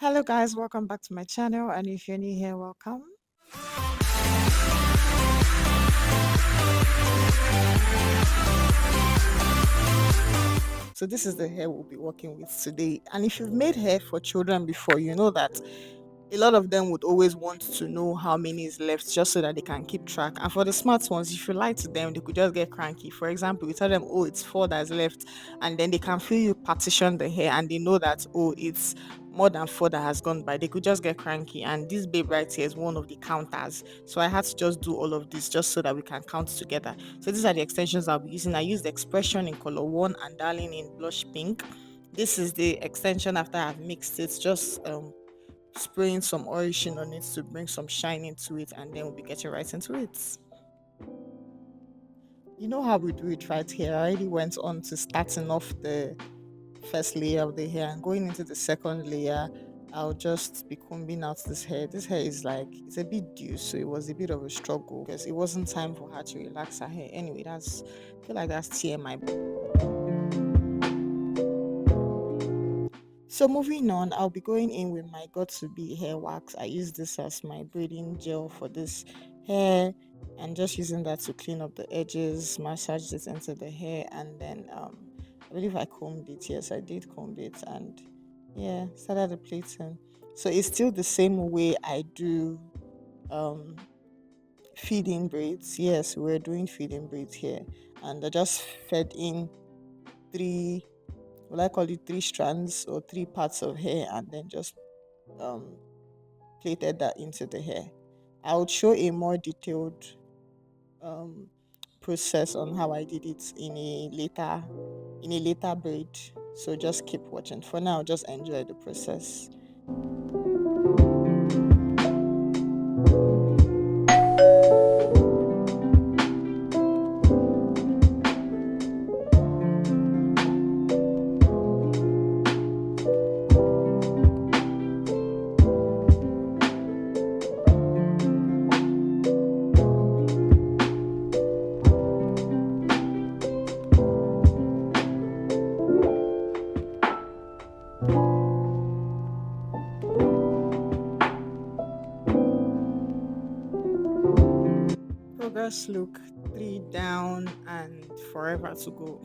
Hello guys, welcome back to my channel, and if you're new here, welcome. So this is the hair we'll be working with today. And if you've made hair for children before, you know that a lot of them would always want to know how many is left just so that they can keep track. And for the smart ones, if you lie to them, they could just get cranky. For example, you tell them, oh, it's four that's left, and then they can feel you partition the hair and they know that, oh, it's more than four that has gone by. They could just get cranky. And this babe right here is one of the counters. So I had to just do all of this just so that we can count together. So these are the extensions I'll be using. I used X-Pression in color 1 and Darling in blush pink. This is the extension after I've mixed it, just spraying some oil sheen on it to bring some shine into it, and then we'll be getting right into it. You know how we do it right here. I already went on to starting off the first layer of the hair and going into the second layer. I'll just be combing out this hair. This hair is like, it's a bit due, so it was a bit of a struggle because it wasn't time for her to relax her hair. Anyway, I feel like that's TMI. So moving on, I'll be going in with my Got2b Hair Wax. I use this as my braiding gel for this hair, and just using that to clean up the edges, massage this into the hair, and then I believe I combed it. Yes, I did comb it, and yeah, started the plating. So it's still the same way I do um feeding braids. Yes, we're doing feeding braids here, and I just fed in three, will I call it three strands or three parts of hair, and then just um plaited that into the hair. I would show a more detailed um process on how I did it in a later braid. So just keep watching. For now, just enjoy the process. Progress look, three down and forever to go.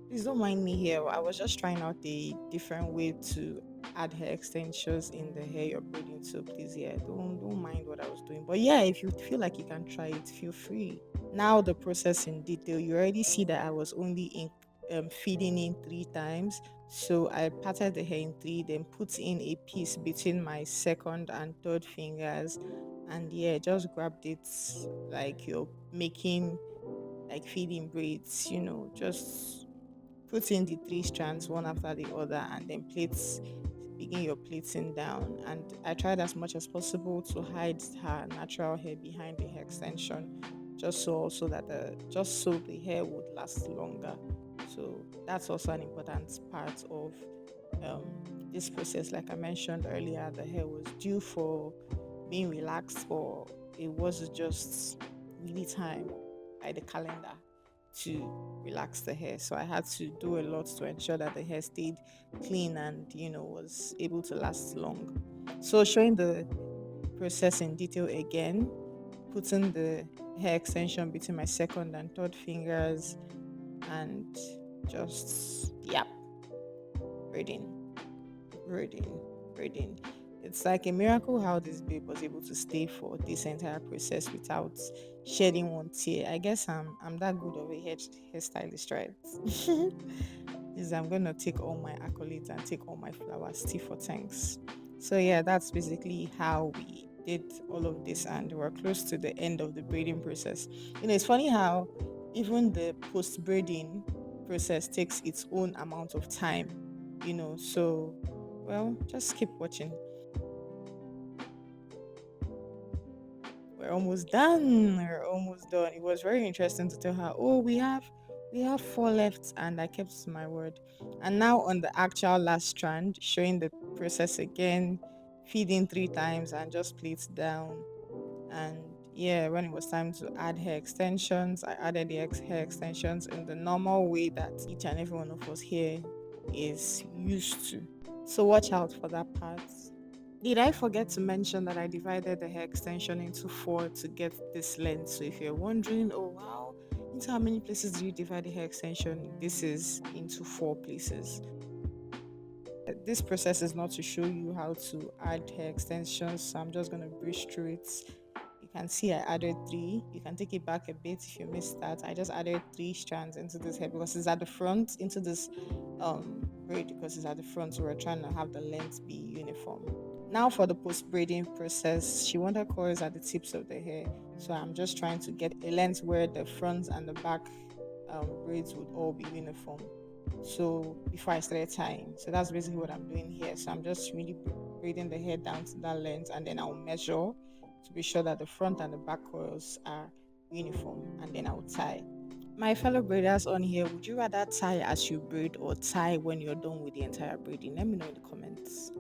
Please don't mind me here. I was just trying out a different way to add hair extensions in the hair you're braiding. So please, yeah, don't mind what I was doing. But yeah, if you feel like you can try it, feel free. Now the process in detail. You already see that I was only feeding in three times. So I parted the hair in three, then put in a piece between my second and third fingers, and yeah, just grabbed it like you're making like feeding braids. Just put in the three strands one after the other, and then begin your plating down. And I tried as much as possible to hide her natural hair behind the hair extension, just so the hair would last longer. So that's also an important part of um, this process. Like I mentioned earlier, the hair was due for being relaxed, or it was just really time by the calendar to relax the hair. So I had to do a lot to ensure that the hair stayed clean and was able to last long. So showing the process in detail again, putting the hair extension between my second and third fingers, and just braiding, braiding, braiding. It's like a miracle how this babe was able to stay for this entire process without shedding one tear. I guess I'm that good of a hairstylist, right? Is I'm gonna take all my accolades and take all my flowers tea for thanks. So yeah, that's basically how we did all of this, and we're close to the end of the braiding process. It's funny how even the post braiding process takes its own amount of time. So Well, just keep watching. We're almost done. We're almost done. It was very interesting to tell her, oh, we have four left, and I kept to my word. And now on the actual last strand, showing the process again, feeding 3 times and just pleats down. And yeah, when it was time to add hair extensions, I added the hair extensions in the normal way that each and every one of us here is used to. So watch out for that part. Did I forget to mention that I divided the hair extension into four to get this length? So if you're wondering, oh wow, into how many places do you divide the hair extension? This is into 4 places. This process is not to show you how to add hair extensions, so I'm just going to breeze through it. You can see I added 3. You can take it back a bit if you missed that. I just added 3 strands into this hair because it's at the front, into this braid because it's at the front, so we're trying to have the length be uniform. Now for the post braiding process, she wanted coils at the tips of the hair, so I'm just trying to get a length where the front and the back braids would all be uniform. So before I started tying, so that's basically what I'm doing here. So I'm just really braiding the hair down to that length, and then I'll measure to be sure that the front and the back coils are uniform, and then I'll tie. My fellow braiders on here, would you rather tie as you braid or tie when you're done with the entire braiding? Let me know in the comments.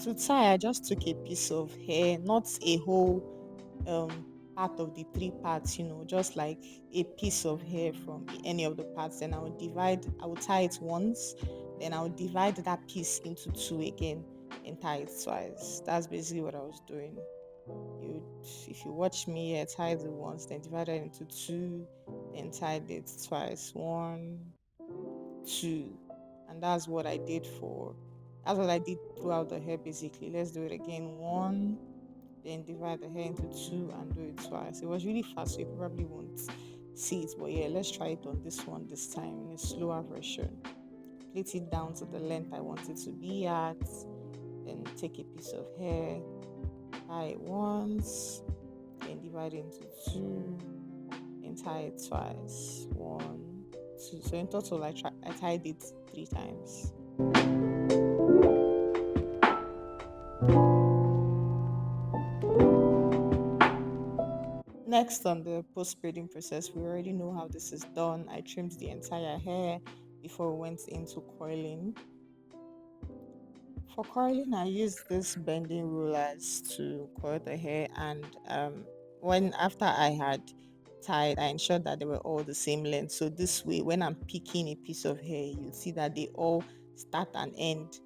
To tie, I just took a piece of hair, not a whole part of the 3 parts, just like a piece of hair from any of the parts. Then I will tie it once, then I'll divide that piece into 2 again and tie it twice. That's basically what I was doing. If you watch me, I tied it once, then divided it into 2, then tied it twice. 1, 2. And that's what I did throughout the hair basically. Let's do it again. 1, then divide the hair into 2 and do it twice. It was really fast, so you probably won't see it, but yeah, let's try it on this one this time in a slower version. Plait it down to the length I want it to be at, then take a piece of hair, tie it once, then divide it into 2, and tie it twice. 1, 2. So in total, I tied it 3 times. Next, on the post braiding process, we already know how this is done. I trimmed the entire hair before we went into coiling. For coiling, I used this bending rulers to coil the hair, and after I had tied, I ensured that they were all the same length. So this way, when I'm picking a piece of hair, you see that they all start and end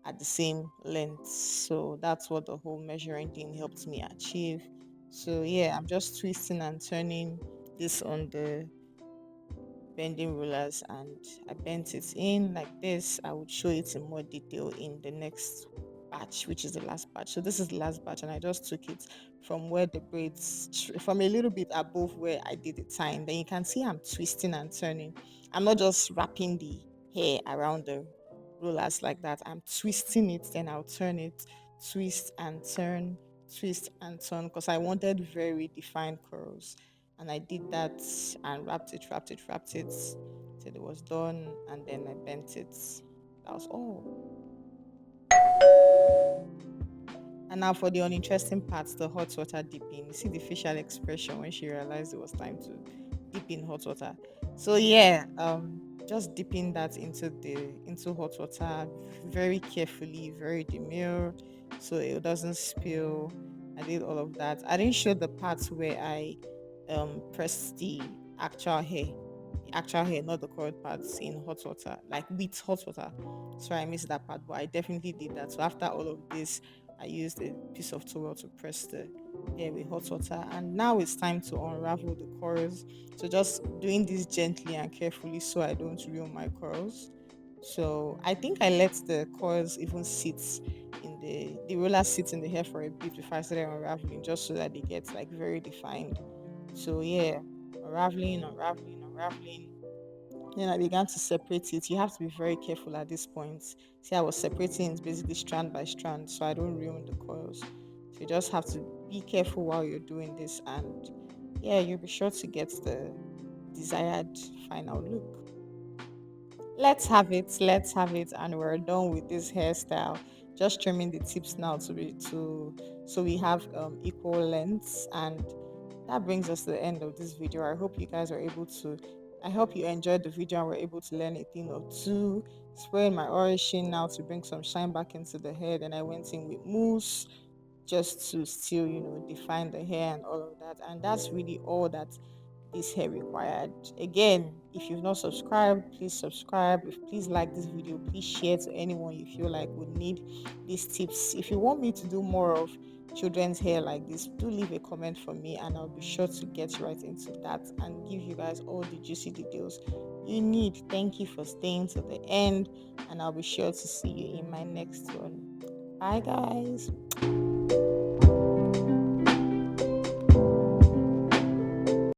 at the same length. So that's what the whole measuring thing helped me achieve. So yeah, I'm just twisting and turning this on the bending rulers, and I bent it in like this. I would show it in more detail in the next batch, which is the last batch. So this is the last batch, and I just took it from where the braids, from a little bit above where I did the tying. Then you can see I'm twisting and turning. I'm not just wrapping the hair around the rollers like that. I'm twisting it, then I'll turn it, twist and turn, because I wanted very defined curls. And I did that and wrapped it till it was done, and then I bent it. That was all. And now for the uninteresting parts, the hot water dipping. You see the facial expression when she realized it was time to dip in hot water. So yeah, just dipping that into hot water very carefully, very demure, so it doesn't spill. I did all of that. I didn't show the parts where I pressed the actual hair, not the coiled parts, in hot water, like with hot water. So I missed that part, but I definitely did that. So after all of this, I used a piece of towel to press the hair with hot water. And now it's time to unravel the coils. So just doing this gently and carefully so I don't ruin my coils. So I think I let the coils even sit in the roller sits in the hair for a bit before I started unraveling, just so that they get like very defined. So yeah, unraveling. Then I began to separate it. You have to be very careful at this point. See, I was separating it basically strand by strand, so I don't ruin the coils. So you just have to be careful while you're doing this, and yeah, you'll be sure to get the desired final look. Let's have it, and we're done with this hairstyle. Just trimming the tips now to be to so we have equal lengths, and that brings us to the end of this video. I hope you guys are able to. I hope you enjoyed the video and were able to learn a thing or two. Spraying my oil sheen now to bring some shine back into the head, and I went in with mousse just to still, define the hair and all of that. And that's really all that this hair required. Again, if you've not subscribed, please subscribe. If please like this video, please share to anyone you feel like would need these tips. If you want me to do more of children's hair like this, do leave a comment for me and I'll be sure to get right into that and give you guys all the juicy details you need. Thank you for staying to the end, and I'll be sure to see you in my next one. Bye, guys.